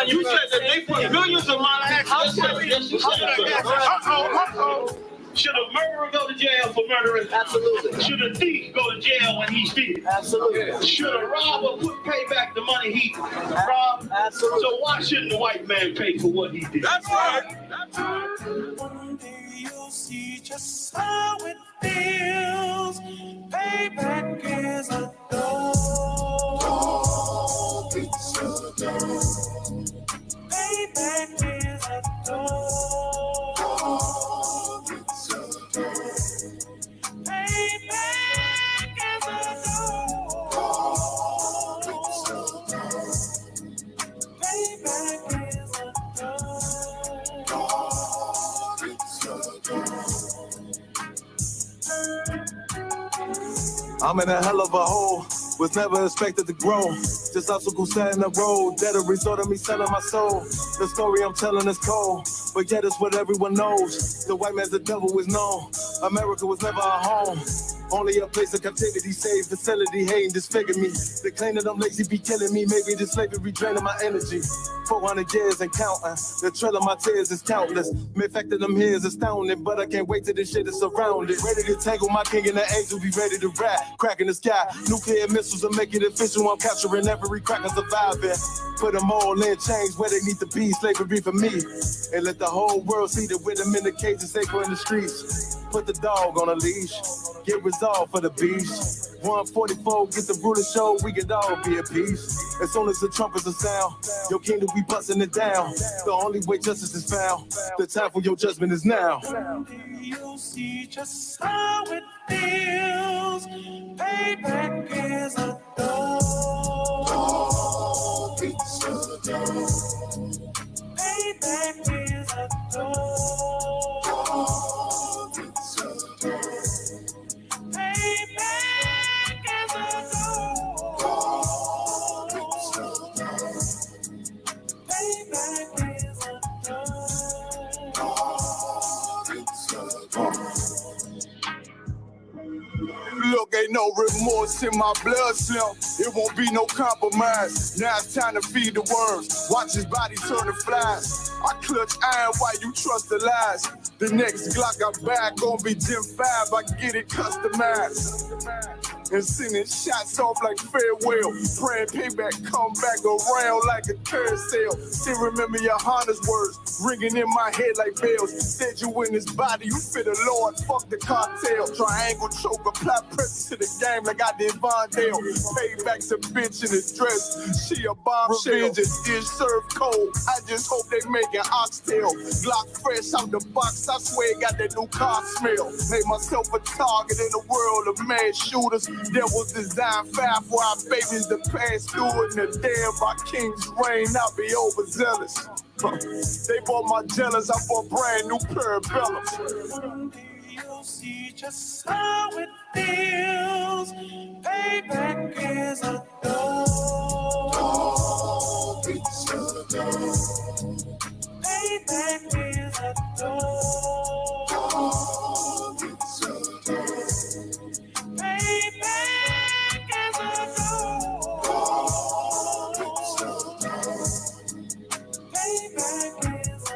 You said that they put millions of my access. Should a murderer go to jail for murdering? Absolutely. Should a thief go to jail when he steals? Absolutely. Should a robber pay back the money he robbed? Absolutely. So why shouldn't the white man pay for what he did? That's right. That's right. One day you'll see just how it feels. Payback is a dog. Payback is a dog. Payback is a dog. Payback is a I'm in a hell of a hole, was never expected to grow. Just obstacles set in the road, that a result of me selling my soul. The story I'm telling is cold, but yet it's what everyone knows. The white man's the devil is known. America was never a home, only a place of captivity, safe facility, hating, disfigure me. They claim that I'm lazy, be killing me. Maybe the slavery draining my energy. 400 years and counting. The trail of my tears is countless. The fact that I'm here is astounding, but I can't wait till this shit is surrounded. Ready to tangle my king and the angel, be ready to rap. Crack in the sky, nuclear missiles will make it official. I'm capturing every crack and surviving. Put them all in chains where they need to be. Slavery for me. And let the whole world see that with them in the cage and safer in the streets. Put the dog on a leash. Get resolved for the beast. 144, get the ruler show, we can all be at peace. As soon as the trumpets are sound, your kingdom we busting it down. The only way justice is found, the time for your judgment is now. You'll see just how it feels. Payback is a dog. Payback is a dog. Payback is a dog. Payback is a dog. Look, ain't no remorse in my blood slump. It won't be no compromise. Now it's time to feed the worms. Watch his body turn to flies. I clutch iron while you trust the lies. The next Glock I buy gon' be Gen 5. I get it customized. And sending shots off like farewell. Praying payback come back around like a carousel. Still remember your Honda's words ringing in my head like bells. Said you in his body, you fit the Lord, fuck the cartel. Triangle choke, apply pressure to the game like I did Von Dale. Payback's a bitch in his dress. She a bombshell. Revenge is dish served cold. I just hope they making oxtail. Glock fresh out the box, I swear it got that new car smell. Made myself a target in a world of mad shooters. There was design fire for our babies to pass through in the day of our king's reign. I'll be overzealous. They bought my jealous, I bought brand new parabellums. You'll see just how it feels. Payback is a dog. Payback is a dog. Payback is a dog. Payback is a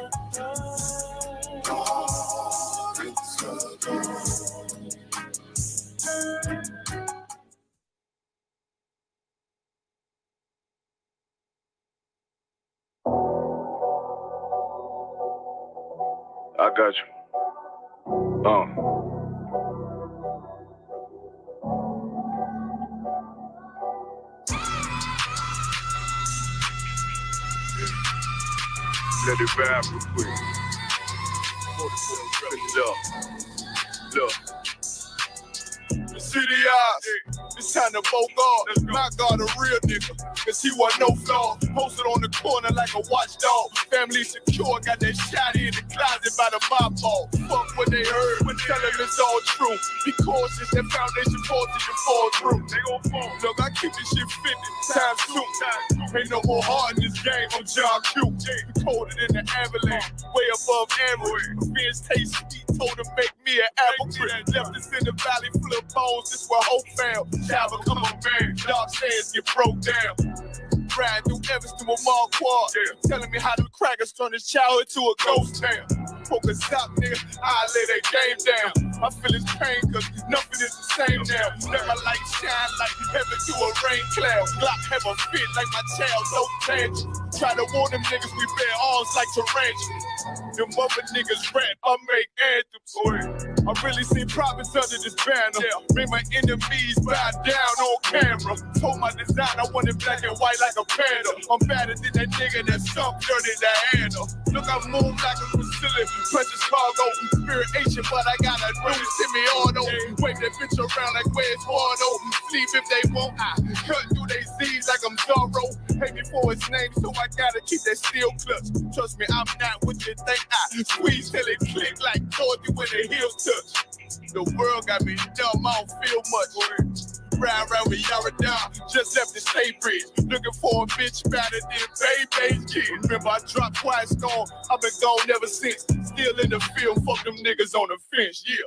I got you. Let it vibe real quick. Look. The city eyes, it's time to vote God. My God, a real nigga, cause he wasn't no flaw. Posted on the corner like a watchdog. Family secure, got that shotty in the closet by the mob ball. Fuck what they heard, but tell them it's all true. Be cautious, that foundation voltage you fall through. They gon' fall. Look, I keep this shit 50 times 2. Ain't no more heart in this game, I'm John Q. Colder than the avalanche, way above average. Fierce taste sweet, told him make me an apple tree. Left us in the valley full of bones, this where hope found. Child become a man, dark sands get broke down. riding through Evanston with Mark Ward. Telling me how the crackers turned his childhood to a ghost town. Focus out, nigga, I lay that game down. I feel his pain, cause nothing is the same now. Let my light shine like heaven through a rain cloud. Glock have a fit like my child, no tangent. Try to warn them niggas we bear arms like tarantulas. Them other niggas rap, I make anthems. I really see prophets under this banner. Make my enemies bow down on camera. Told my design I wanted black and white like a panda. I'm better than that nigga that sunk dirty to handle. Look, I move like a Brazilian, precious cargo. Spirit Asian, but I got a new semi-auto. Wave that bitch around like where's Wardo. Sleep if they won't, I cut through they Z's like I'm Zorro. Hate me for his name, so I gotta keep that steel clutch. Trust me, I'm not what you think. I squeeze till it click like Dorothy when the heels touch. The world got me dumb, I don't feel much. Ride around with Yara down, just left the state bridge. Looking for a bitch better than Baby's kid. Remember, I dropped Quiet Storm, I've been gone ever since. Still in the field, fuck them niggas on the fence, yeah.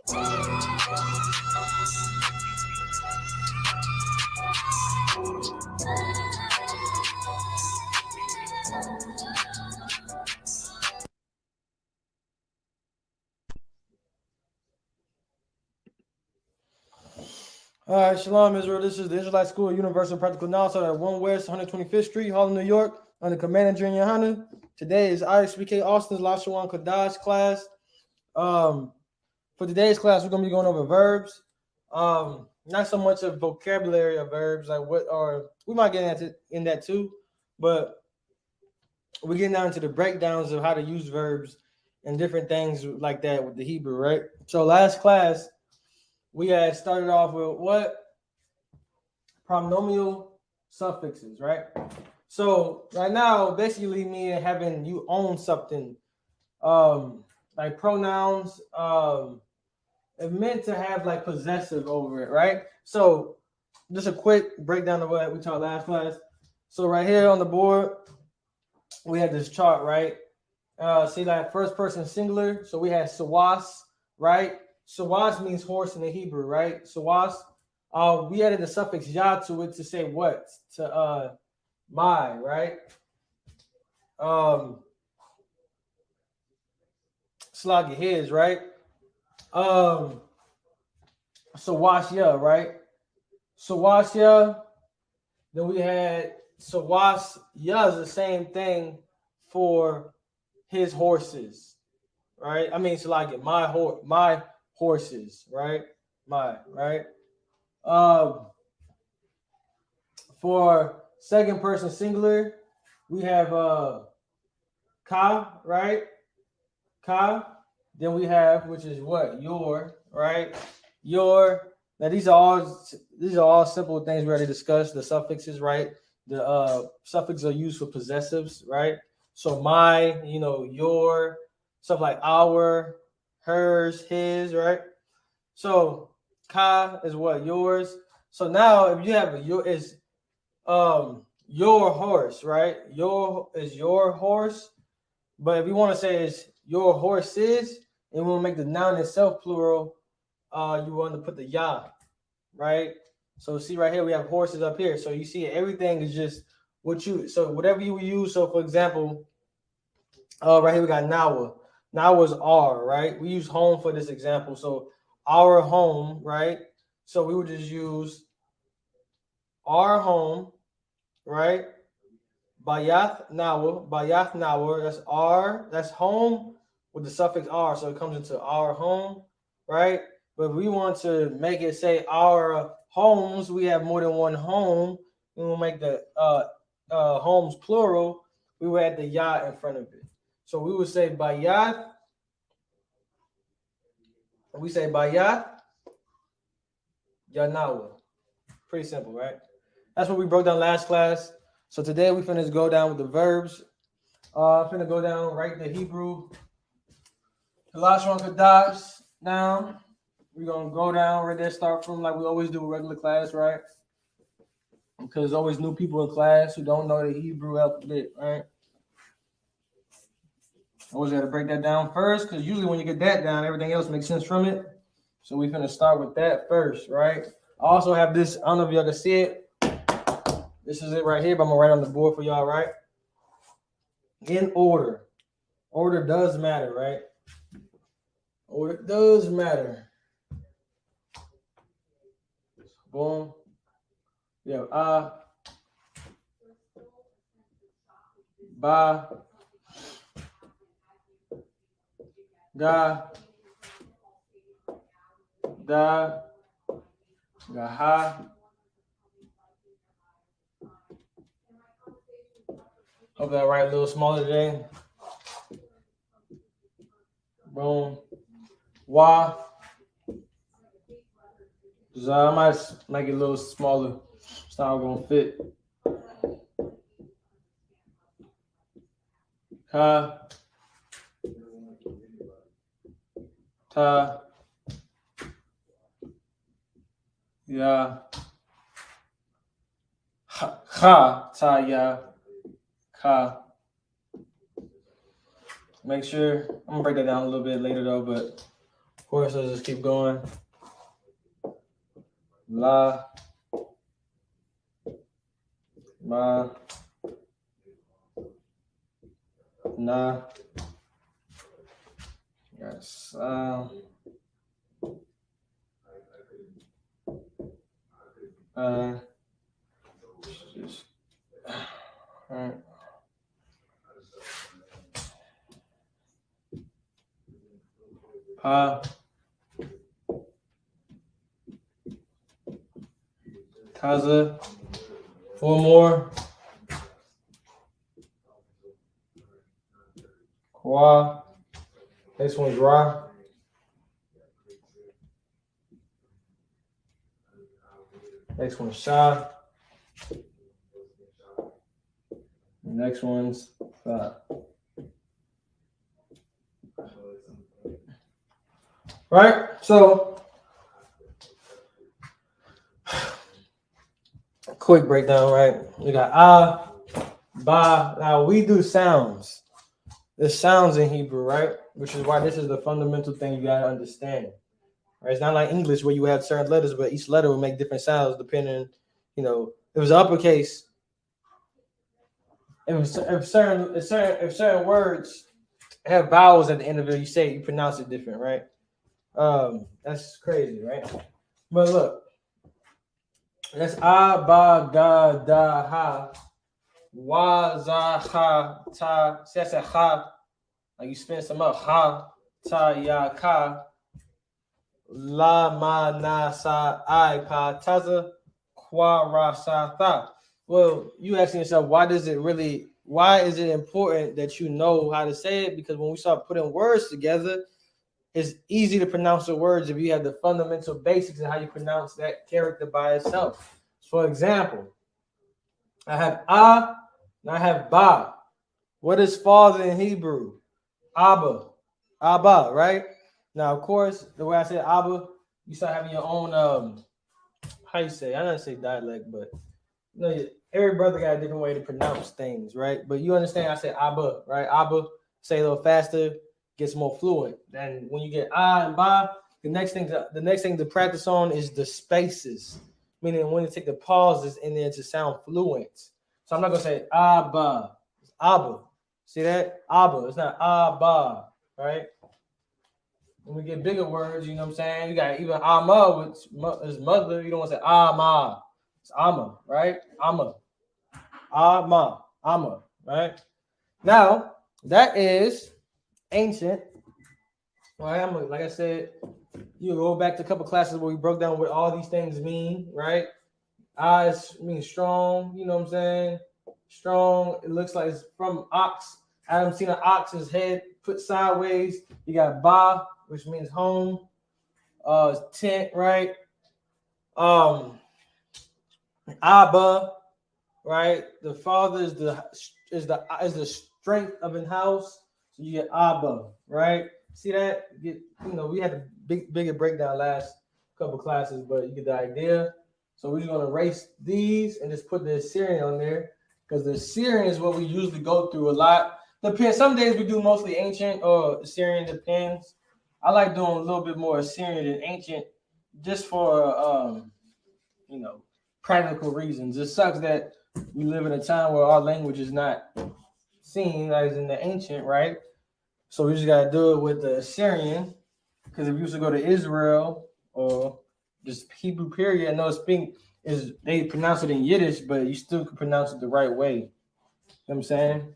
All right, Shalom, Israel. This is the Israelite School of Universal Practical Knowledge at 1 West 125th Street, Harlem, New York, under Commander Junior Hunter. Today is Isupk Atx Lashawan Qadash class. For today's class, we're going to be going over verbs. Not so much a vocabulary of verbs, like what are, we might get into in that too, but we're getting down to the breakdowns of how to use verbs and different things like that with the Hebrew, right? So last class, we had started off with what? Pronomial suffixes, right? So right now, basically meaning having you own something. Like pronouns, it meant to have like possessive over it, right? So just a quick breakdown of what we taught last class. So right here on the board, we had this chart, right? See like first person singular. So we had sawas, right? Sawas means horse in the Hebrew, right? Sawas. We added the suffix ya to it to say what? To my, right? Slug his, right? Sawasya, right? Sawasya. Then we had Sawasya is the same thing for his horses, right? I mean, my horses, right? Right? For second person singular, we have ka, right? Ka. Then we have, which is what? Your, right? Your. Now these are all simple things we already discussed. The suffixes, right? The suffixes are used for possessives, right? So my, your, stuff like our, hers, his, right? So ka is what? Yours. So now if you have your horse, right? Your is your horse. But if you want to say it's your horses, and we want to make the noun itself plural, you want to put the ya, right? So see right here, we have horses up here. So you see everything is just whatever you use. So for example, right here we got nawa. Nawa is our, right? We use home for this example. So our home, right? So we would just use our home, right? Bayath nawa, that's our, that's home with the suffix r, so it comes into our home, right? But we want to make it say our homes. We have more than one home. We will make the homes plural. We will add the ya in front of it. So we would say bayath. We say bayath yanawa. Pretty simple, right? That's what we broke down last class. So today we finna go down with the verbs. I'm finna go down, write the Hebrew Lashawan Qadash down. We're gonna go down right there, start from like we always do with regular class, right? Because there's always new people in class who don't know the Hebrew alphabet, right? Always gotta break that down first, because usually when you get that down, everything else makes sense from it. So we're finna start with that first, right? I also have this, I don't know if y'all can see it. This is it right here, but I'm gonna write on the board for y'all, right? In order. Order does matter, right? Order does matter. Boom. Yeah, ba, ga, da, ga, ha. Hope that right a little smaller today. Boom. Wa. So I might make it a little smaller. It's not gonna fit. Ka. Ta. Ya. Ha. Ta. Ya. Ka. Make sure, I'm gonna break that down a little bit later though, but of course, let's just keep going. La, ma, na, yes, just, all right. Pa, Kaza, 4 more. Kwa, next one's Ra. Next one's Sha. Next one's Fa. Right? So, quick breakdown, right? We got ba. Now, we do sounds. There's sounds in Hebrew, right? Which is why this is the fundamental thing you got to understand. Right? It's not like English where you have certain letters, but each letter will make different sounds depending, if it was uppercase. If certain words have vowels at the end of it, you pronounce it different, right? That's crazy, right? But look, that's ba, ga, da, ha, wa, za, ha, ta. See, that's a ha. Like you spin some up. Ha, ta, ya, ka. La, ma, na, sa, I, pa, taza, kwa, ra, sa, tha. Well, you asking yourself, why is it important that you know how to say it? Because when we start putting words together, it's easy to pronounce the words if you have the fundamental basics of how you pronounce that character by itself. For example, I have and I have ba. What is father in Hebrew? Abba. Abba, right? Now, of course, the way I said Abba, you start having your own, how you say? I don't say dialect, but every brother got a different way to pronounce things, right? But you understand I say Abba, right? Abba, say a little faster, gets more fluent. Then when you get and ba, the next thing to practice on is the spaces, meaning when to take the pauses in there to sound fluent. So I'm not gonna say Abba, it's Abba. See that? Abba, it's not Abba, right? When we get bigger words, you know what I'm saying? You got even Amma, which is mother. You don't want to say Amma. It's Amma, right? Amma. Amma, right? Now, that is ancient. Right? Like I said, you go back to a couple classes where we broke down what all these things mean, right? Eyes mean strong, you know what I'm saying? Strong, it looks like it's from ox. Adam seen an ox's head put sideways. You got ba, which means home. Tent, right? Abba, right? The father is the strength of a house. So you get Abba, right? See that? We had a bigger breakdown last couple classes, but you get the idea. So we're just gonna erase these and just put the Assyrian on there because the Assyrian is what we usually go through a lot. Depends. Some days we do mostly ancient or Assyrian. Depends. I like doing a little bit more Assyrian than ancient, just for practical reasons. It sucks that we live in a time where our language is not seen as in the ancient, right? So we just gotta do it with the Assyrian, because if you used to go to Israel or just Hebrew period, I know they pronounce it in Yiddish, but you still can pronounce it the right way. You know what I'm saying?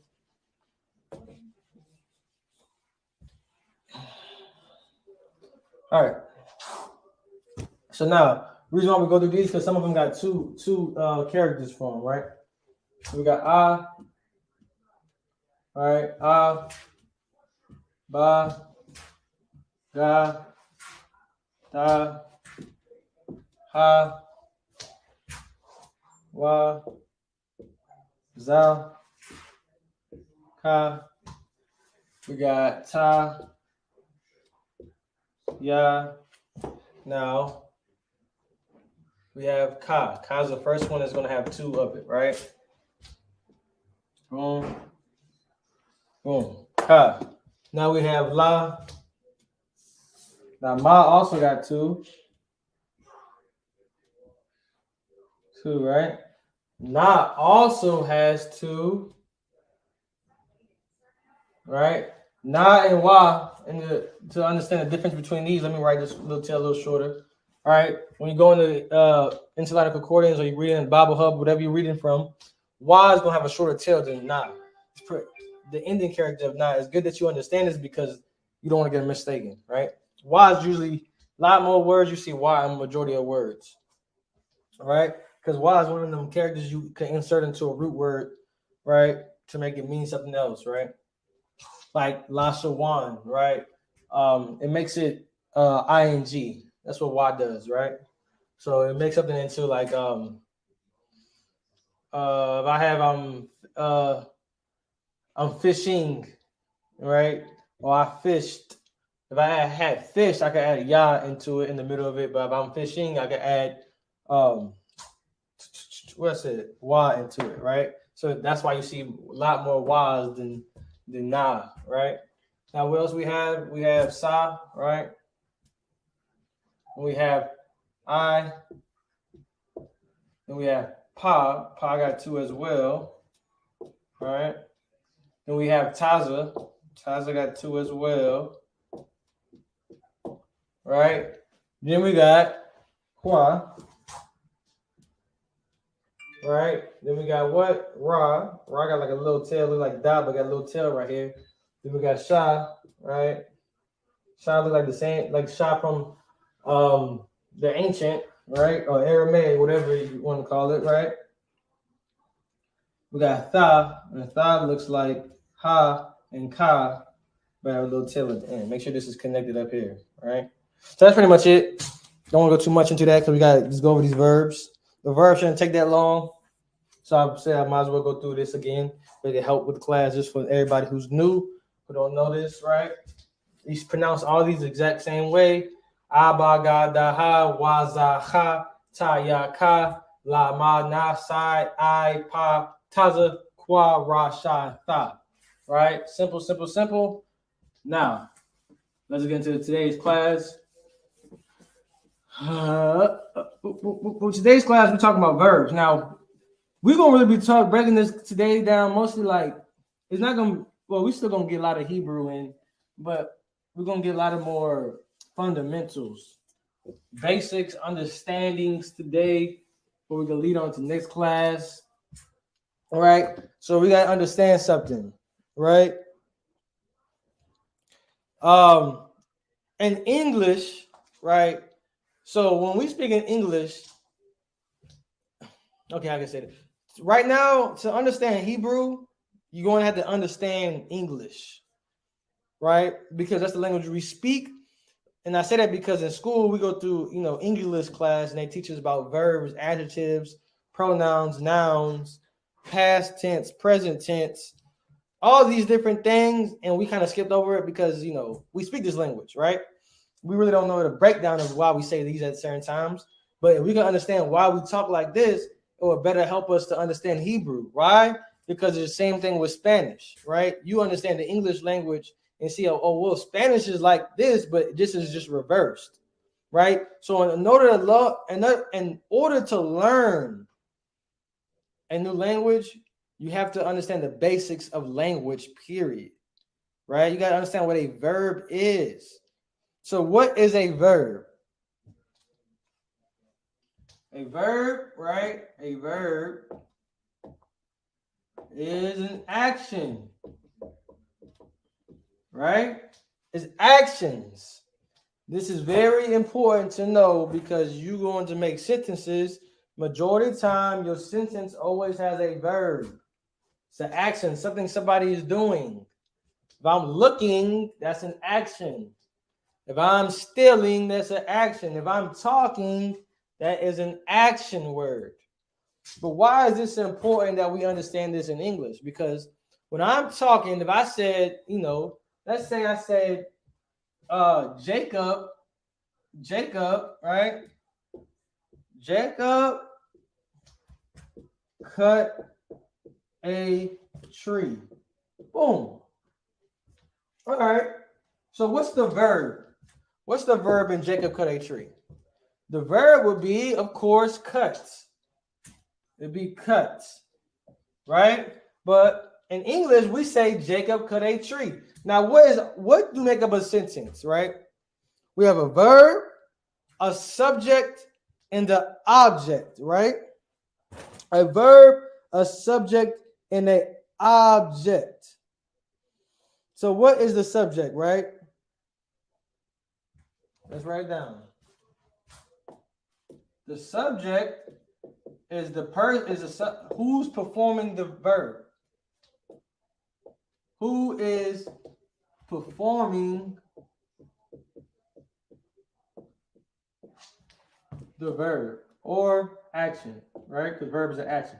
All right. So now, the reason why we go through these because some of them got two characters for them, right? So we got all right, ba, ga, da, ha, wa, za, ka. We got ta, ya. Now we have ka. Ka's the first one that's going to have two of it, right? Boom. Boom. Ka. Now we have la. Now ma also got two. Two, right? Na also has two. Right? Na and wa. To understand the difference between these, let me write this little tail a little shorter. All right. When you go into interlinear concordance or you're reading Bible Hub, whatever you're reading from, wa is going to have a shorter tail than na. The ending character of na. It's good that you understand this because you don't want to get mistaken, right? Wa is usually a lot more words. You see wa in the majority of words, all right? Because wa is one of them characters you can insert into a root word, right, to make it mean something else, right? Like Lashawan, right? It makes it ing. That's what wa does, right? So it makes something into like if I have I'm fishing, right? Or I fished. If I had fish, I could add ya into it in the middle of it. But if I'm fishing, I could add what's it? Wa into it, right? So that's why you see a lot more wa's than na, right? Now what else we have? We have sa, right? We have I. Then we have pa. Pa got two as well, right? Then we have taza. Taza got two as well, right? Then we got qua, right? Then we got what? Ra. Ra got like a little tail, look like da, but got a little tail right here. Then we got sha, right? Sha look like the same, like sha from the ancient, right? Or Aramaic, whatever you want to call it, right? We got tha, and tha looks like ha and ka, but have a little tail at the end. Make sure this is connected up here, right? So that's pretty much it. Don't want to go too much into that because we got to just go over these verbs. The verbs shouldn't take that long. So I say I might as well go through this again. But it help with the class just for everybody who's new, who don't know this, right? You pronounce all these the exact same way. Aba ga da ha, wa za ha, ta ya ka, la ma na sai, I pa, taza, qua, ra, sha, tha. Right? Simple, simple, simple. Now, let's get into today's class. Today's class, we're talking about verbs. Now, we're going to really be breaking this today down mostly like, it's not going to, well, we're still going to get a lot of Hebrew in, but we're going to get a lot of more fundamentals, basics, understandings today, before we can lead on to the next class. All right? So we got to understand something, right? In English, right? So when we speak in English, okay, I can say that. Right now, to understand Hebrew, you're going to have to understand English, right? Because that's the language we speak. And I say that because in school, we go through, English class, and they teach us about verbs, adjectives, pronouns, nouns, past tense, present tense, all these different things. And we kind of skipped over it because, we speak this language, right? We really don't know the breakdown of why we say these at certain times. But if we can understand why we talk like this, it would better help us to understand Hebrew. Why? Because it's the same thing with Spanish, right? You understand the English language and see, well, Spanish is like this, but this is just reversed, right? So in order to learn a new language, you have to understand the basics of language, period. Right? You got to understand what a verb is. So what is a verb? A verb, right? A verb is an action. Right? It's actions. This is very important to know because you're going to make sentences. Majority of the time, your sentence always has a verb. It's an action, something somebody is doing. If I'm looking, that's an action. If I'm stealing, that's an action. If I'm talking, that is an action word. But why is this important that we understand this in English? Because when I'm talking, if I said, let's say I said, Jacob, right? Jacob cut a tree. Boom. All right. So what's the verb? What's the verb in Jacob cut a tree? The verb would be, of course, cuts. It'd be cuts, right? But in English, we say Jacob cut a tree. Now, what do make up a sentence, right? We have a verb, a subject, and the object, right? A verb, a subject, and an object. So what is the subject, right? Let's write it down. The subject is who's performing the verb. Who is performing the verb or action, right? Because verb is an action.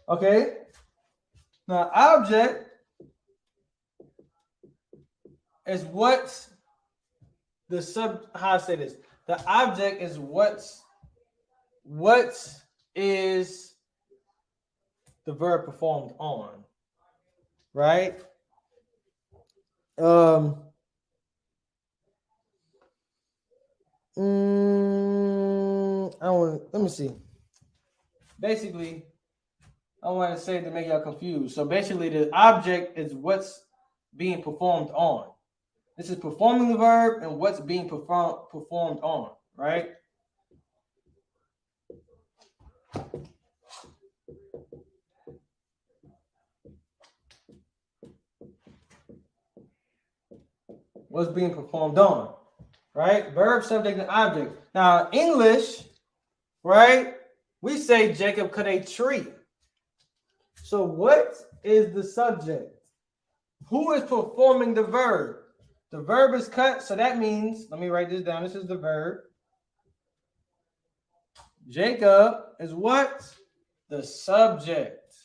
Okay. Now, object is what's how I say this. The object is what is the verb performed on, right? Let me see. Basically, I want to say to make y'all confused. So basically, the object is what's being performed on. This is performing the verb and what's being performed on, right? What's being performed on, right? Verb, subject, and object. Now, English, right? We say Jacob cut a tree. So what is the subject? Who is performing the verb? The verb is cut, so that means, let me write this down. This is the verb. Jacob is what? The subject.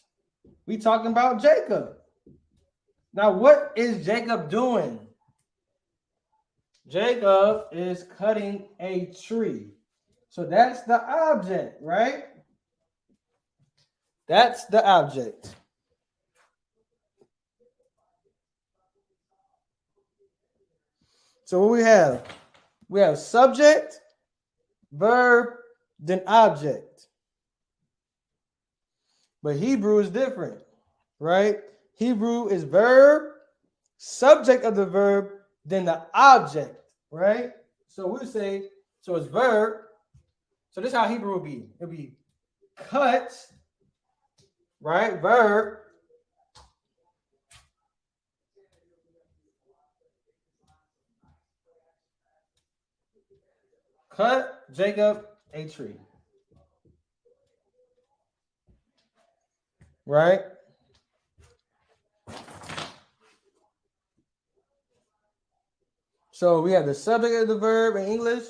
We talking about Jacob. Now, what is Jacob doing? Jacob is cutting a tree. So that's the object, right? That's the object. So what we have? We have subject, verb, then object. But Hebrew is different, right? Hebrew is verb, subject of the verb, then the object, right? So we say, so it's verb. So this is how Hebrew would be. It'd be cut, right? Verb. Cut Jacob a tree. Right? So we have the subject of the verb in English,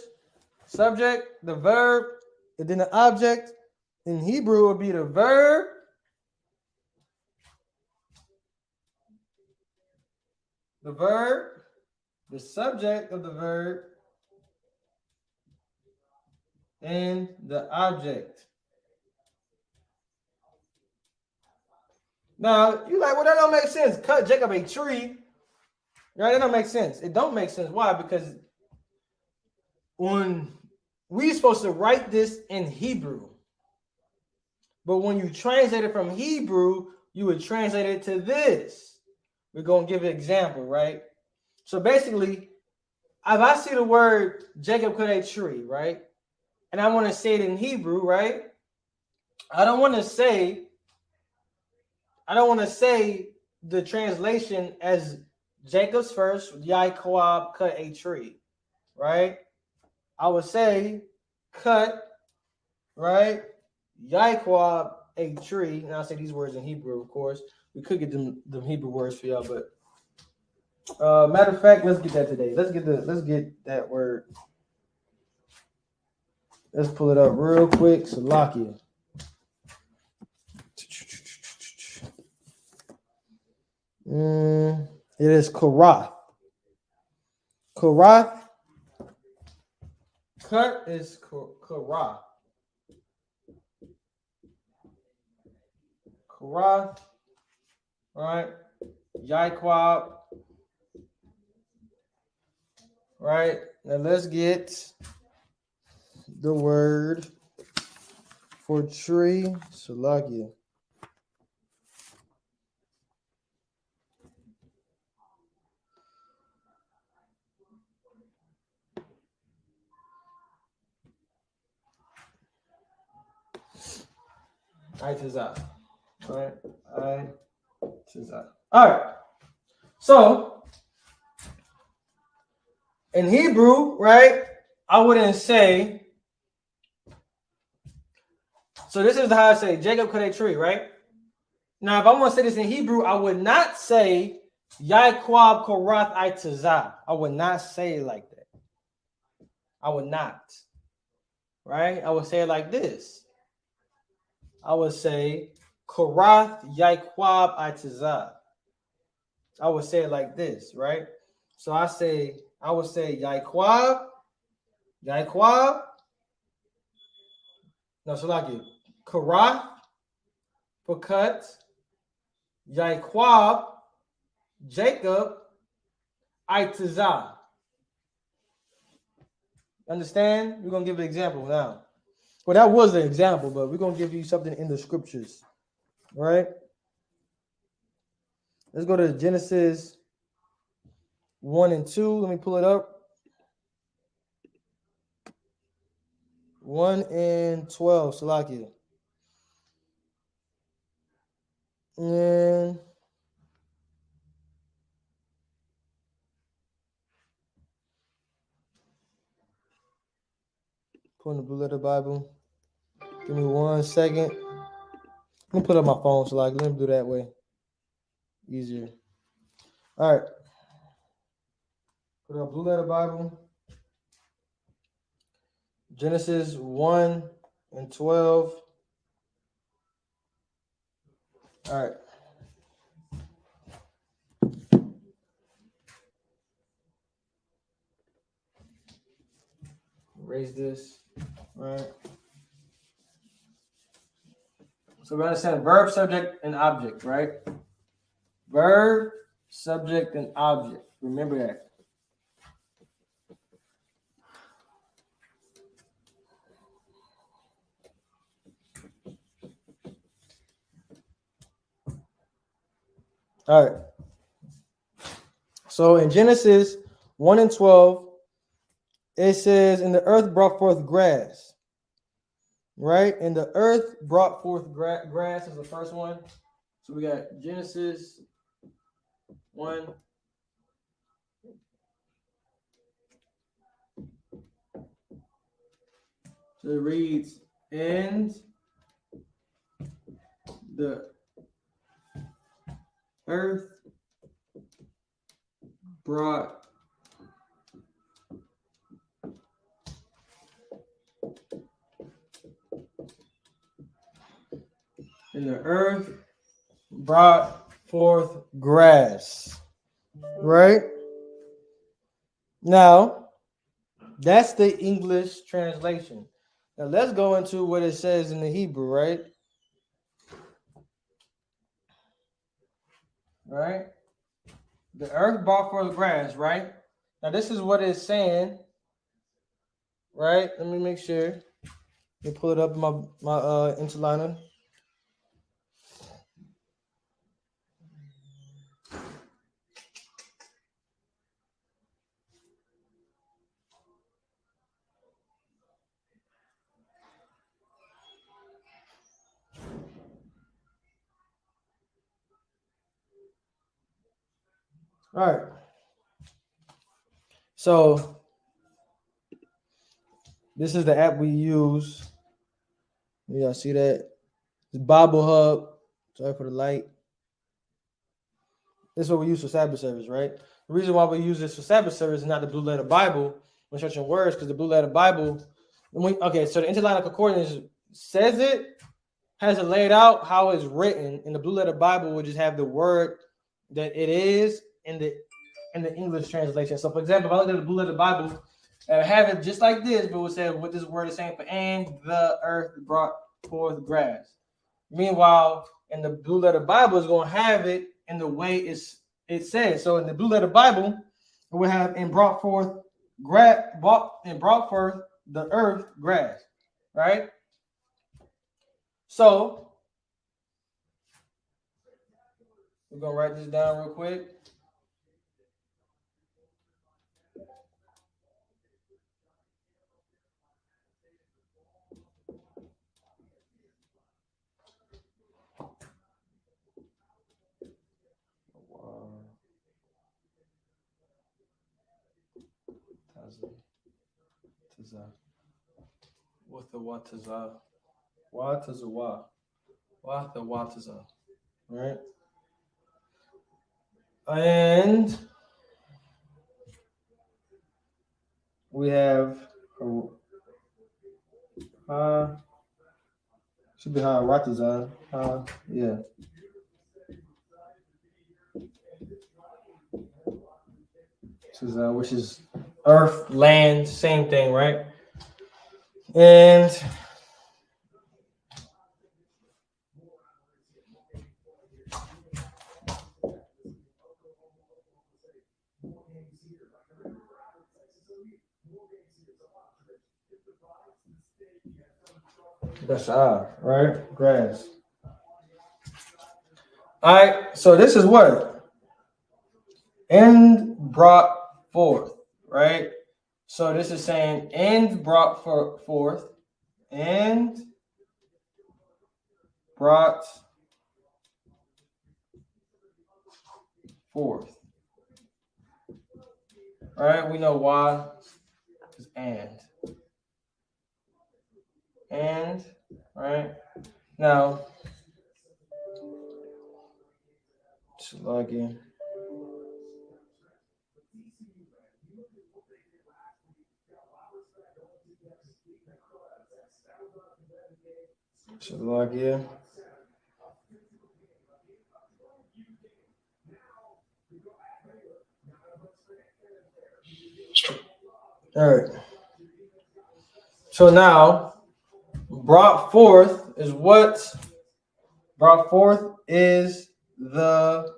subject, the verb, and then the object. In Hebrew, it would be the verb, the subject of the verb, and the object. Now, you're like, well, that don't make sense. Cut Jacob a tree. Right? That don't make sense. It don't make sense. Why? Because when we're supposed to write this in Hebrew, But when you translate it from Hebrew, you would translate it to this. We're going to give an example, right? So basically, if I see the word Jacob cut a tree, right? And I want to say it in Hebrew, right? I don't want to say the translation as Jacob's first, Yaakov cut a tree, right? I would say cut, right? Yaakov a tree. And I'll say these words in Hebrew, of course. We could get them Hebrew words for y'all, but matter of fact, let's get that today. Let's get that word. Let's pull it up real quick. Salakia. It is Korath. Korath. Cut is Korath. Korath. All right. Yaakov. Right. Now let's get the word for tree. Salakia. Atx. All right. Atx. All right. So in Hebrew, right, I wouldn't say. So this is how I say Jacob cut a tree, right? Now, if I want to say this in Hebrew, I would not say Yaakov Korath Atx. I would not say it like that. I would not. Right? I would say it like this. I would say Korath Yaakov Atx. I would say it like this, right? So I would say Yaakov. No, so like it. Korath for cut. Yaakov, Jacob, Atx. Understand? We're going to give an example now. Well, that was an example, but we're going to give you something in the scriptures. Right? Let's go to Genesis 1 and 2. Let me pull it up. 1 and 12, Salakia. And pulling the Blue Letter Bible. Give me 1 second. Let me put up my phone, Salakia. Let me do that way. Easier. All right. Put up Blue Letter Bible. Genesis 1 and 12. All right. Erase this. All right. So we understand verb, subject, and object, right? Verb, subject, and object. Remember that. All right. So in Genesis 1 and 12, it says, and the earth brought forth grass. Right? And the earth brought forth grass is the first one. So we got Genesis 1. So it reads, and the earth brought forth grass. Right? Now, that's the English translation. Now let's go into what it says in the Hebrew, right? Right? The earth brought forth grass, right? Now this is what it's saying, right? Let me make sure. Let me pull it up in my interliner. All right. So this is the app we use. Y'all see that? It's Bible Hub. Sorry for the light. This is what we use for Sabbath service, right? The reason why we use this for Sabbath service is not the Blue Letter Bible when searching words, because the Blue Letter Bible. Okay, so the Interlinear Concordance says it, has it laid out how it's written, and the Blue Letter Bible will just have the word that it is in the English translation. So, for example, if I look at the Blue Letter Bible, I have it just like this, but it will say what this word is saying for and the earth brought forth grass. Meanwhile, in the Blue Letter Bible, it's going to have it in the way it says. So, in the Blue Letter Bible, it will have and brought forth the earth grass, right? So we're gonna write this down real quick. What the wataza? Watazawa. What the wataza? Right? And we have should be wataza. Yeah. Which is earth, land, same thing, right? And that's right? Grass. All right, so this is what? And brought forth, right? So this is saying and brought forth, and brought forth. All right, we know why. It's and, right? Now, just log in. Should log in. All right. So now, brought forth is what? Brought forth is the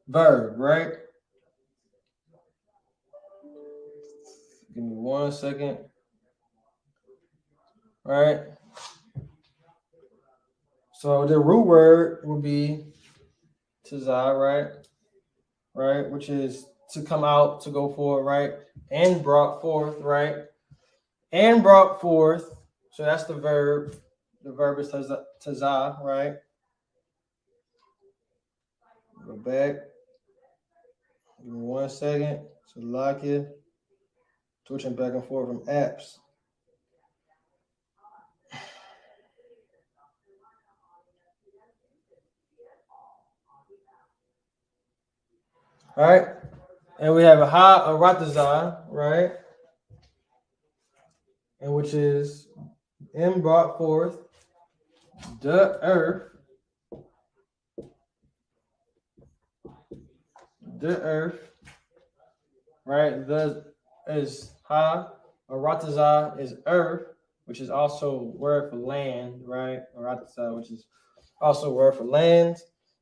verb, right? Give me 1 second. All right. So the root word will be tazah, right? Right, which is to come out, to go forward, right? And brought forth, right? And brought forth. So that's the verb. The verb is tazah, right? Go back. Give me 1 second. So lock it. Switching back and forth from apps. All right, and we have a ratazah, right? And which is and brought forth the earth, right? The is ratazah is earth, which is also word for land, right? Ratazah, which is also word for land.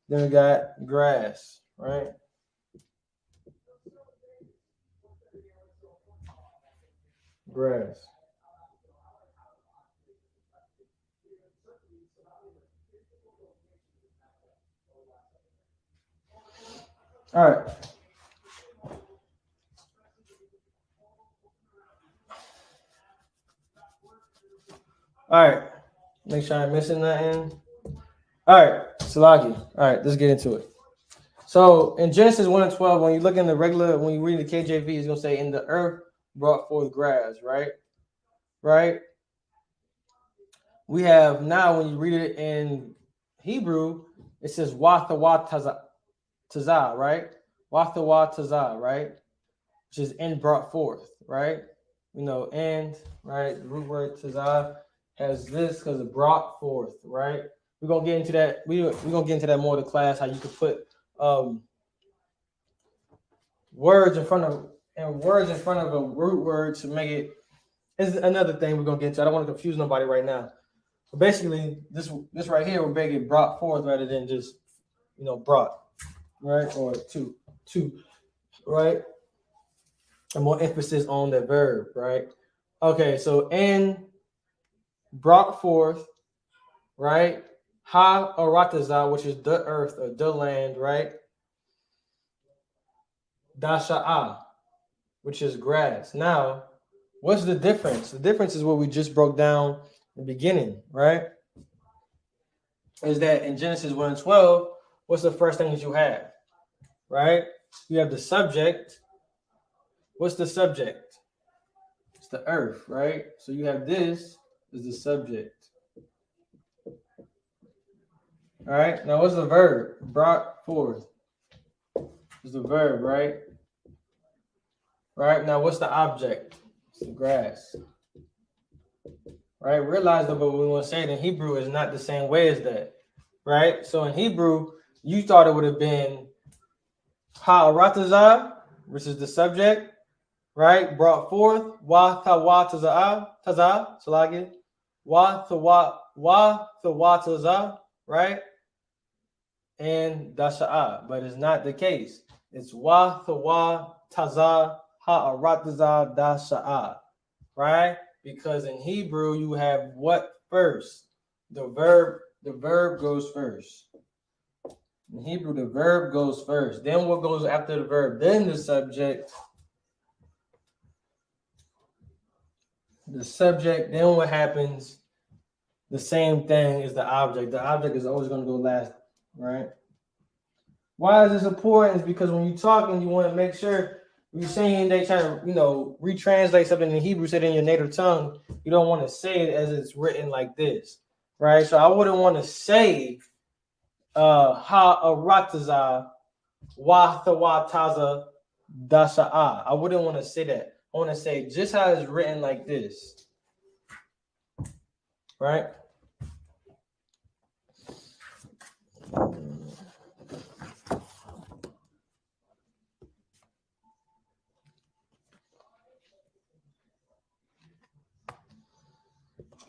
Then we got grass, right? Grass. All right. All right. Make sure I'm missing nothing. All right. Salaki. All right. Let's get into it. So in Genesis 1 and 12, when you look in the regular, when you read the KJV, it's gonna say, "In the earth brought forth grass," right? Right. We have now, when you read it in Hebrew, it says "wathawa tazah," right? "Wathawa tazah," right? Which is "and brought forth," right? You know, and right, the root word tazah has this because it brought forth, right? We're gonna get into that. We're gonna get into that more in the class. How you could put words in front of a root word to make it. Is another thing we're gonna get into. I don't want to confuse nobody right now. So basically, this right here will make it brought forth rather than just brought, right? Or to, right? And more emphasis on the verb, right? Okay, so and brought forth, right? Ha aratazah, which is the earth or the land, right? Dasha'ah, which is grass. Now, what's the difference? The difference is what we just broke down in the beginning, right? Is that in Genesis 1 and 12, what's the first thing that you have, right? You have the subject. What's the subject? It's the earth, right? So you have this is the subject. All right. Now, what's the verb? Brought forth is the verb, right? Right. Now, what's the object? It's the grass. Right. Realize though, but what we want to say it in Hebrew is not the same way as that. Right. So in Hebrew, you thought it would have been ha'aratazah, which is the subject, right? Brought forth wa tazah, salagi, wa tazah, right? And dasha'ah, but it's not the case. It's wa tazah ha'aratazah dasha'ah, right? Because in Hebrew you have what first? The verb goes first. In Hebrew, the verb goes first. Then what goes after the verb? Then the subject. The subject, then what happens? The same thing is the object. The object is always going to go last, right? Why is this important? It's because when you're talking, you want to make sure you're saying they try to, retranslate something in Hebrew, say it in your native tongue. You don't want to say it as it's written like this, right? So I wouldn't want to say ha'aratazah wa tawataza dasha'ah. I wouldn't want to say that. I want to say just how it's written like this, right?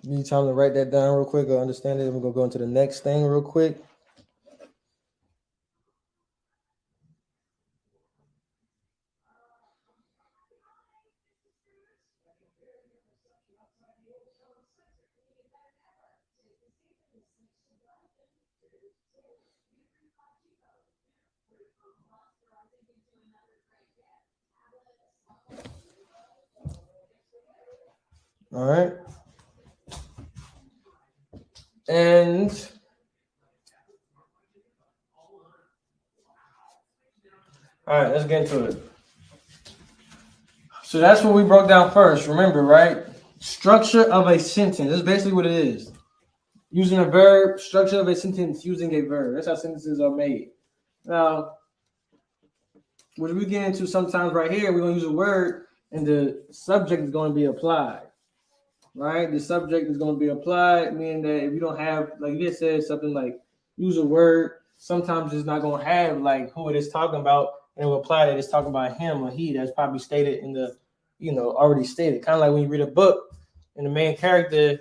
Need time to write that down real quick or understand it. We're going to go into the next thing real quick. All right. And all right, let's get into it. So that's what we broke down first. Remember, right? Structure of a sentence. That's basically what it is. Using a verb, structure of a sentence using a verb. That's how sentences are made. Now, what we get into sometimes right here, we're going to use a word and the subject is going to be applied. Right? The subject is going to be applied, meaning that if you don't have, like it says something like use a word, sometimes it's not going to have like who it is talking about, and it will apply that it's talking about him or he. That's probably stated in the, already stated. Kind of like when you read a book and the main character,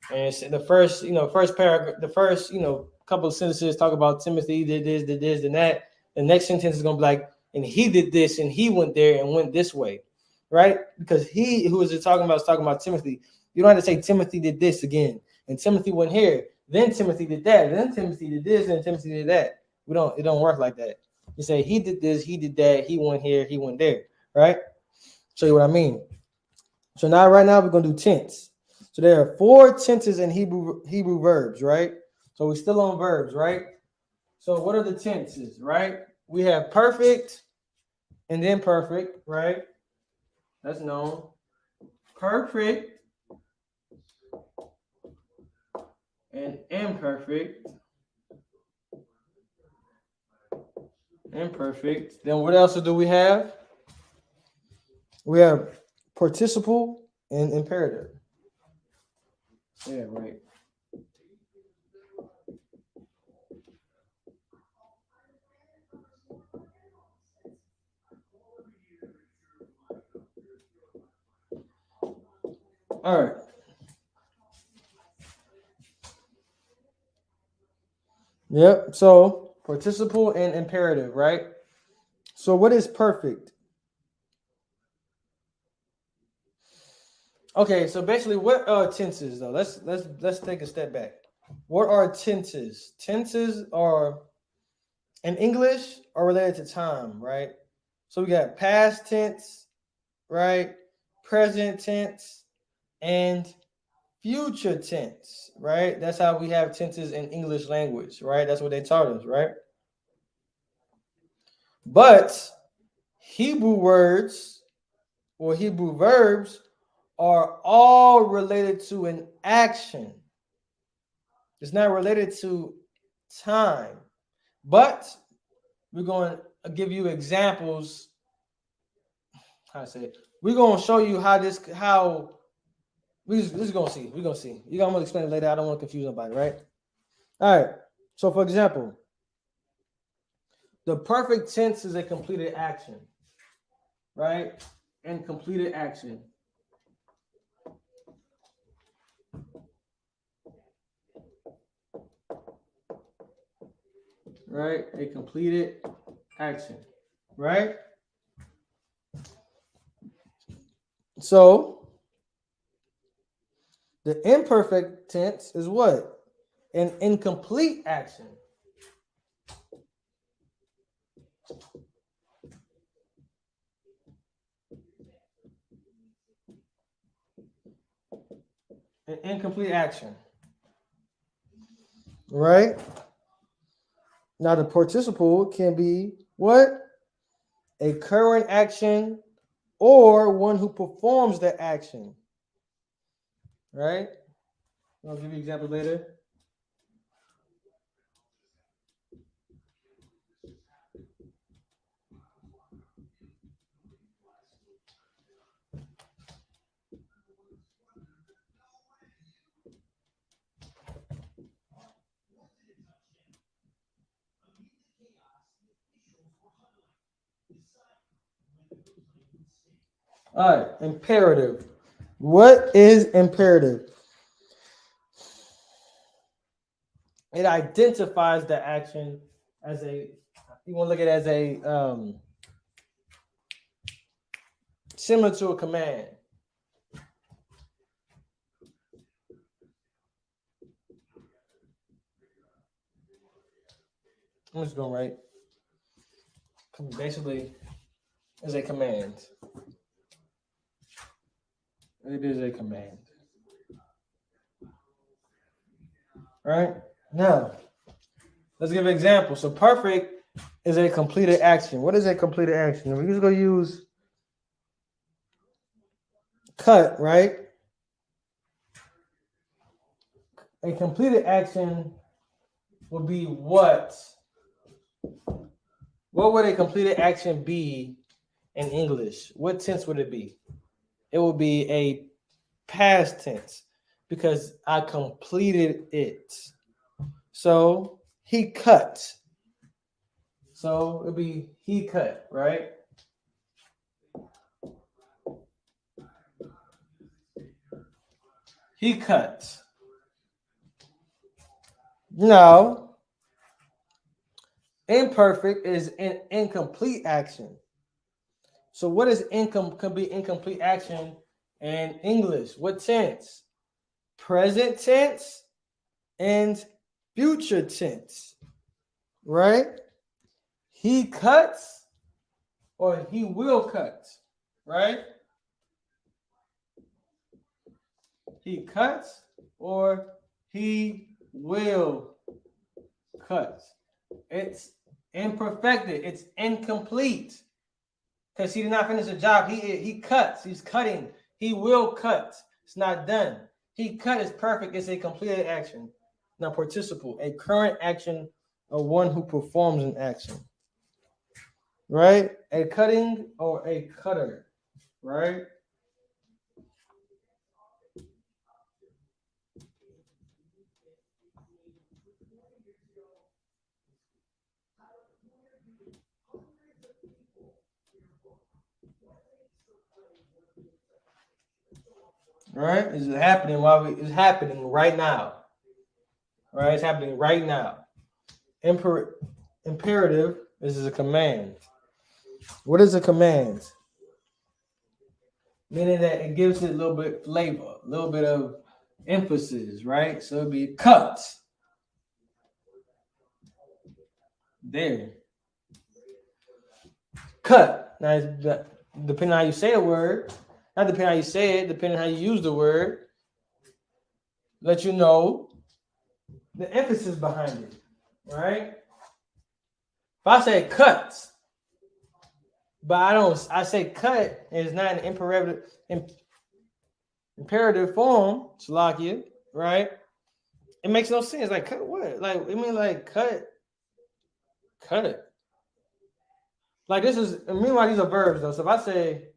and it's the first paragraph, the first, couple of sentences talk about Timothy did this, and that. The next sentence is going to be like, and he did this, and he went there and went this way, right? Because he, who is it talking about, is talking about Timothy. You don't have to say Timothy did this again, and Timothy went here. Then Timothy did that. Then Timothy did this, and Timothy did that. It don't work like that. You say he did this, he did that, he went here, he went there. Right? Show you what I mean. So right now we're gonna do tense. So there are 4 tenses in Hebrew verbs, right? So we're still on verbs, right? So what are the tenses, right? we have perfect and imperfect, right? That's known. Perfect and imperfect. Imperfect. Then what else do we have? We have participle and imperative. Yeah, right. All right. Yep. So participle and imperative, right? So what is perfect? Okay, so basically, what are tenses though? Let's take a step back. What are tenses? Tenses are in English are related to time, right? So we got past tense, right? Present tense and future tense, right? That's how we have tenses in English language, right? That's what they taught us, right? But Hebrew words or Hebrew verbs are all related to an action. It's not related to time. But we're going to give you examples. How I say it? We're going to show you how we're just going to see. We're going to see. I'm going to explain it later. I don't want to confuse nobody, right? All right. So, for example, the perfect tense is a completed action, right? And completed action. Right? A completed action, right? So, the imperfect tense is what? An incomplete action. An incomplete action. Right? Now the participle can be what? A current action or one who performs the action. Right? I'll give you examples later. All right, imperative. What is imperative? It identifies the action as a, you want to look at it as a, similar to a command. I'm just going to write. Basically, is a command. It is a command. Right? Now, let's give an example. So perfect is a completed action. What is a completed action? We're just going to use cut, right? A completed action would be what? What would a completed action be in English? What tense would it be? It would be a past tense because I completed it. So he cut. So it'd be he cut, right? He cut. Now, imperfect is an incomplete action. So what is can be incomplete action in English? What tense? Present tense and future tense, right? He cuts or he will cut, right? He cuts or he will cut. It's Imperfected. It's incomplete. Because he did not finish the job. He cuts. He's cutting. He will cut. It's not done. He cut is perfect. It's a completed action. Now, participle, a current action of one who performs an action. Right? A cutting or a cutter. Right? Right? It's happening it's happening right now. Right? It's happening right now. Imperative. This is a command. What is a command? Meaning that it gives it a little bit of flavor, a little bit of emphasis, right? So it'd be cut. There. Cut. Now, depending on how you say the word, not depending on how you say it, depending on how you use the word, let you know the emphasis behind it, right? If I say cut, but I say cut is not an imperative form, Shalakia, right? It makes no sense. Like, cut what? Like, I mean, like, cut it. Like, this is, meanwhile, these are verbs, though. So if I say,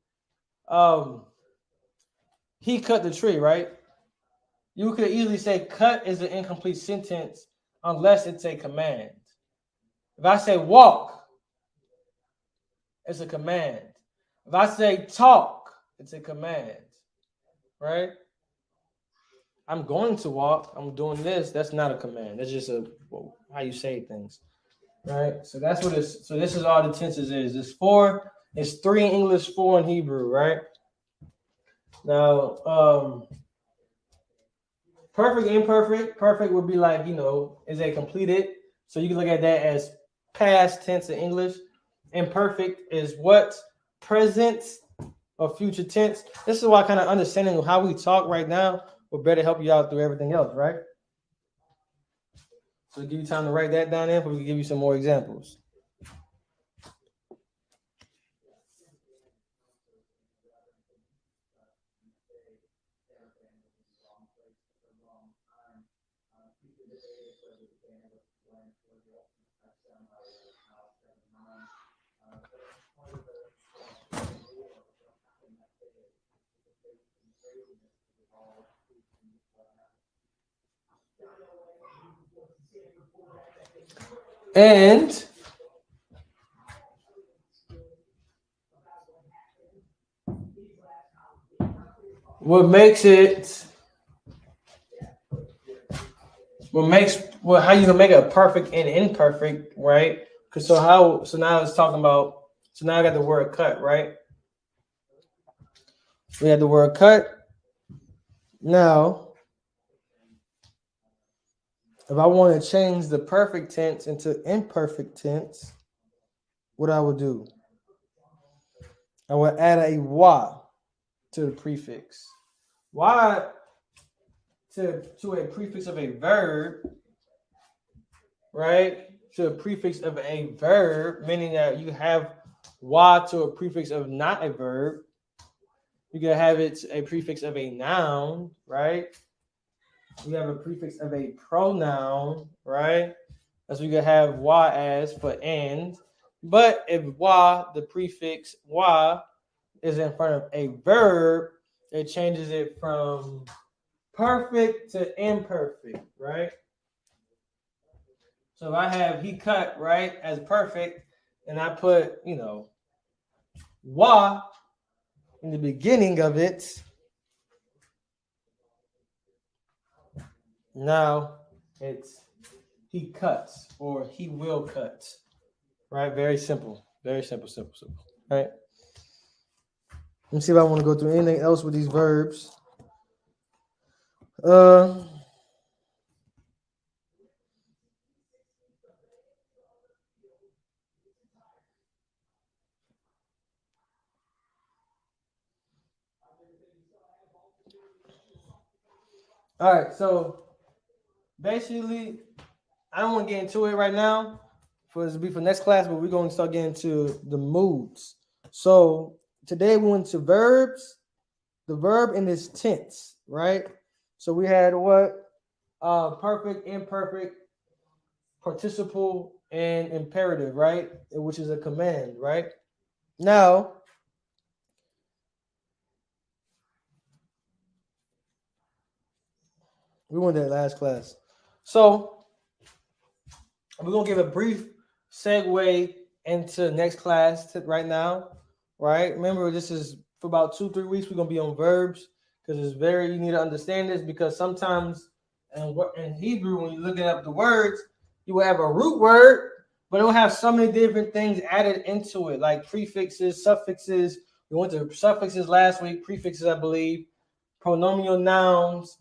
he cut the tree, right? You could easily say cut is an incomplete sentence unless it's a command. If I say walk, it's a command. If I say talk, it's a command, right? I'm going to walk. I'm doing this. That's not a command. That's just how you say things, right? So that's what it's. So this is all the tenses is. It's 4. It's 3 in English, 4 in Hebrew, right? Now, perfect, imperfect. Perfect would be like, is a completed. So you can look at that as past tense in English. Imperfect is what? Present or future tense. This is why kind of understanding how we talk right now will better help you out through everything else, right? So give you time to write that down there, but we can give you some more examples. And how you can make it perfect and imperfect, right? So now it's talking about, so now I got the word cut, right? We had the word cut. Now, if I want to change the perfect tense into imperfect tense, what I would do? I would add a wa to the prefix. Why to a prefix of a verb, right? To a prefix of a verb, meaning that you have wa to a prefix of not a verb. You can have it a prefix of a noun, right? You have a prefix of a pronoun, right? That's what you can have wa as for and. But if wa, the prefix wa, is in front of a verb, it changes it from perfect to imperfect, right? So if I have he cut, right, as perfect, and I put, wa in the beginning of it, now it's he cuts or he will cut, right? Very simple, simple, right? Let me see if I want to go through anything else with these verbs. All right, so basically, I don't want to get into it right now, for this will be for next class, but we're going to start getting to the moods. So today we went to verbs, the verb in its tense, right? So we had what? Perfect, imperfect, participle, and imperative, right? Which is a command, right? Now, we went to that last class. So we're gonna give a brief segue into the next class right now, right? Remember, this is for about 2-3 weeks. We're gonna be on verbs because it's very you need to understand this because sometimes in Hebrew when you're looking up the words, you will have a root word, but it will have so many different things added into it, like prefixes, suffixes. We went to suffixes last week, prefixes, I believe, pronominal nouns,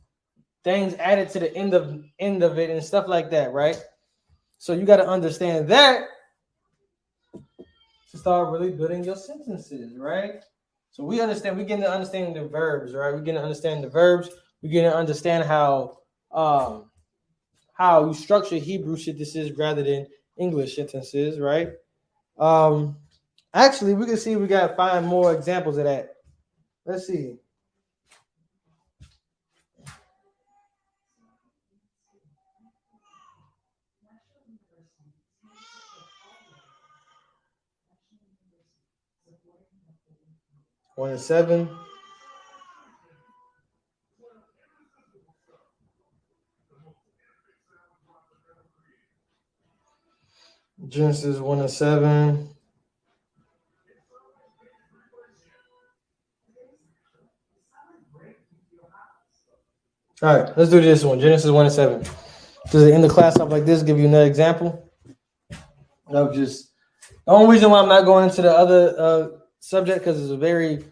things added to the end of it, and stuff like that, right? So you got to understand that to start really building your sentences, right? So we getting to understand the verbs, right? We're getting to understand the verbs. We're getting to understand how you structure Hebrew sentences rather than English sentences, right? Actually, we can see if we got to find more examples of that. Let's see. One and 7. Genesis 1 and 7. All right, let's do this one. Genesis 1 and 7. Does it end the class off like this? Give you another example of just the only reason why I'm not going into the other subject because it's a very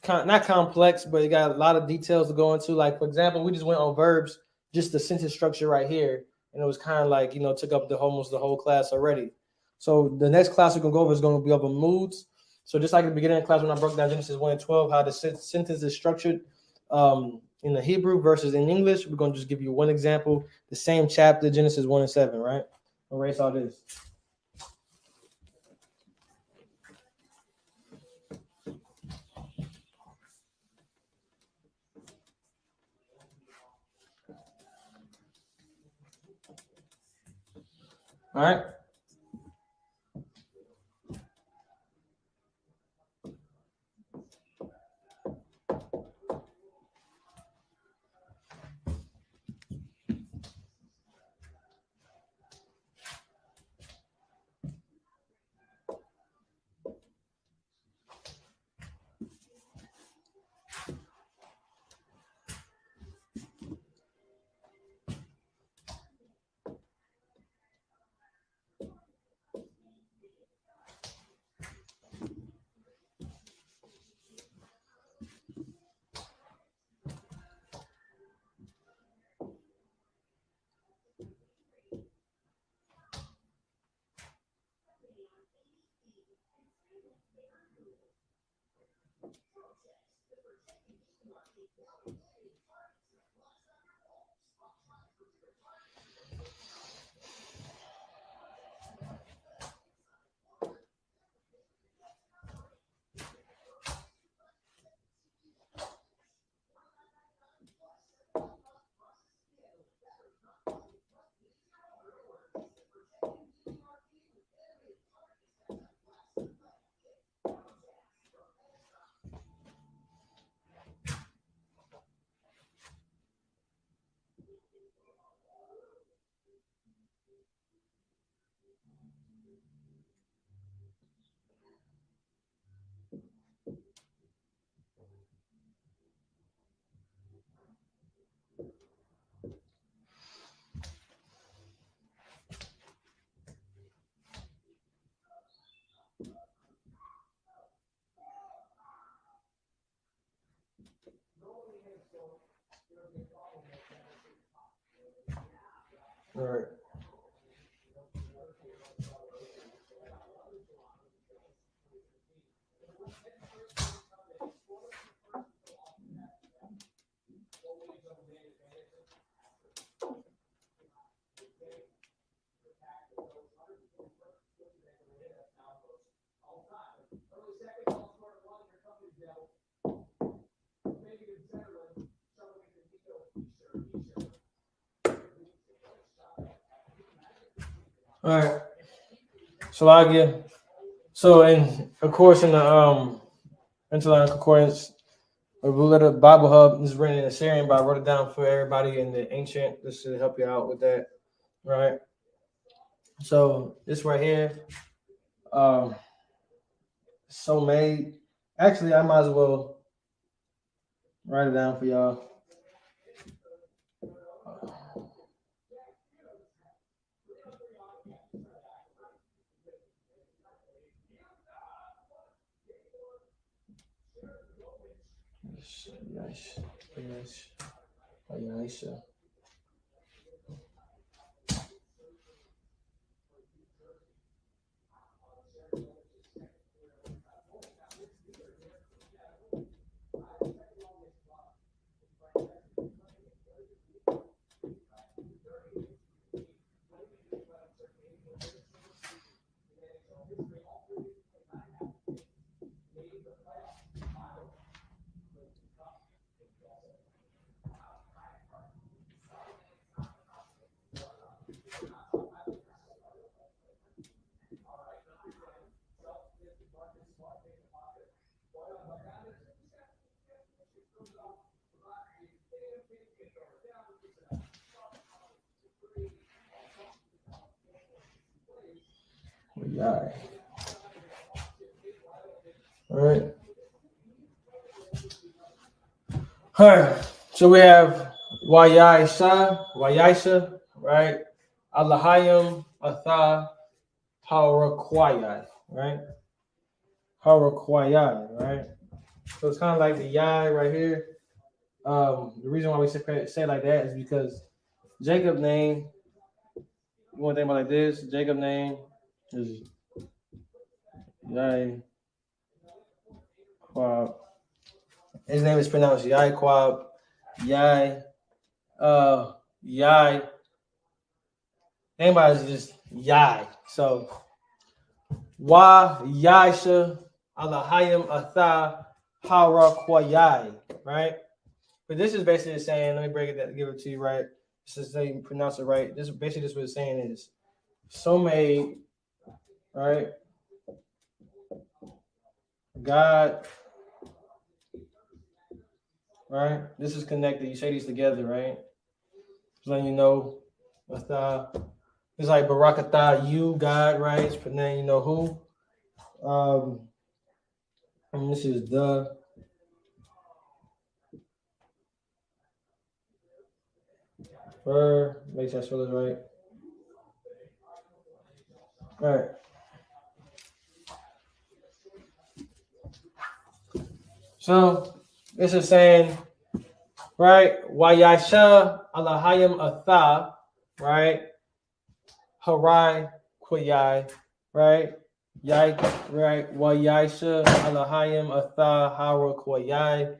not complex, but it got a lot of details to go into. Like for example, we just went on verbs, just the sentence structure right here, and it was kind of like took up almost the whole class already. So the next class we're gonna go over is going to be over moods. So just like at the beginning of the class when I broke down Genesis 1 and 12, how the sentence is structured in the Hebrew versus in English, we're gonna just give you one example, the same chapter, Genesis 1 and 7, right? Erase all this. All right. All right. All right. Salagia. So, in of course, in the Interline Concordance, a little Bible Hub is written in Assyrian, but I wrote it down for everybody in the ancient. This should help you out with that, right? So this right here, so made. Actually, I might as well write it down for y'all. Yes. Yeah. All right. All right. So we have Wayaisha, right? Allahayim, Atha, Harakwayai, right? Harakwayai, right? So it's kind of like the Yai right here. The reason why we say it like that is because Jacob's name, you want to think about it like this, Jacob's name is Yai Quab. His name is pronounced Yai Quab. Yai. Yai. Anybody's just Yai. So Wa Yaisha Alahayim Atha Hara Kwayai, right? But this is basically saying, let me break it down, give it to you right. This is how you pronounce it right. This basically just what it's saying is so made, right? God, right? This is connected. You say these together, right? So then you know, it's like Barakatah, you, God, right? But then you know who. And this is the. Make sure I spell this right. All right. So this is saying, right? Wayasha Alahayim Atha, right? Harai Kwayai, right? Yai, right? Wayasha Alahayim Atha Hara Kwayai.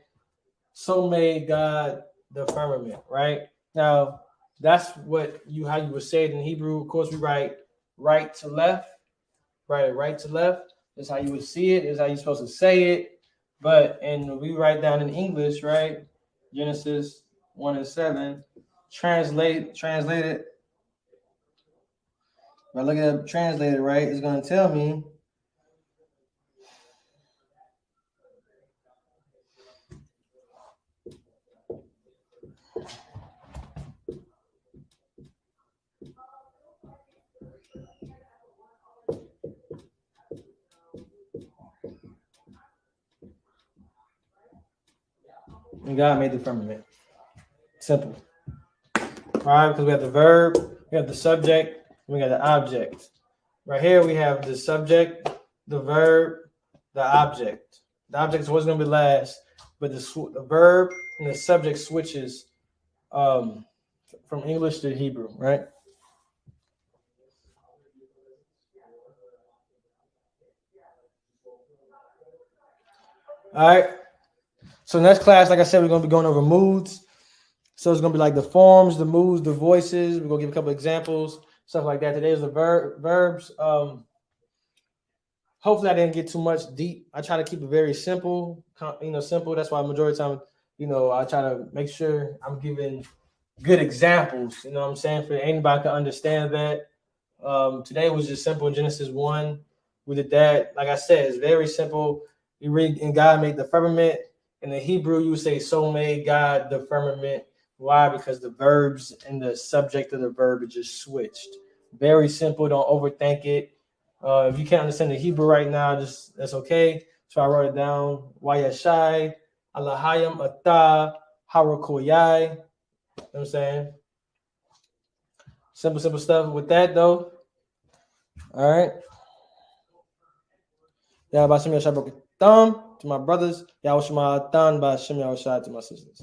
So made God the firmament, right? Now that's what how you would say it in Hebrew. Of course, we write right to left, right to left. That's how you would see it. That's how you're supposed to say it. But and we write down in English, right? Genesis 1:7. Translate it. If I look at translated, right, it's going to tell me. And God made the firmament. Simple. All right, because we have the verb, we have the subject, we got the object. Right here we have the subject, the verb, the object. The object is what's going to be last, but the verb and the subject switches from English to Hebrew, right? All right. So next class, like I said, we're going to be going over moods. So it's going to be like the forms, the moods, the voices. We're going to give a couple examples, stuff like that. Today is the verbs. Hopefully I didn't get too much deep. I try to keep it very simple, simple. That's why majority of the time, I try to make sure I'm giving good examples, you know what I'm saying, for anybody can understand that. Today was just simple. Genesis 1. We did that. Like I said, it's very simple. You read, and God made the firmament. In the Hebrew, you say, so made God the firmament. Why? Because the verbs and the subject of the verb is just switched. Very simple. Don't overthink it. If you can't understand the Hebrew right now, just that's okay. So I wrote it down. Wayashai, Alahayim Ata, Harakoyai. You know what I'm saying? Simple stuff. With that, though, all right. Yeah, Bashim Yashabok Thumb to my brothers. Yawashima Than Bashim Yawashai to my sisters.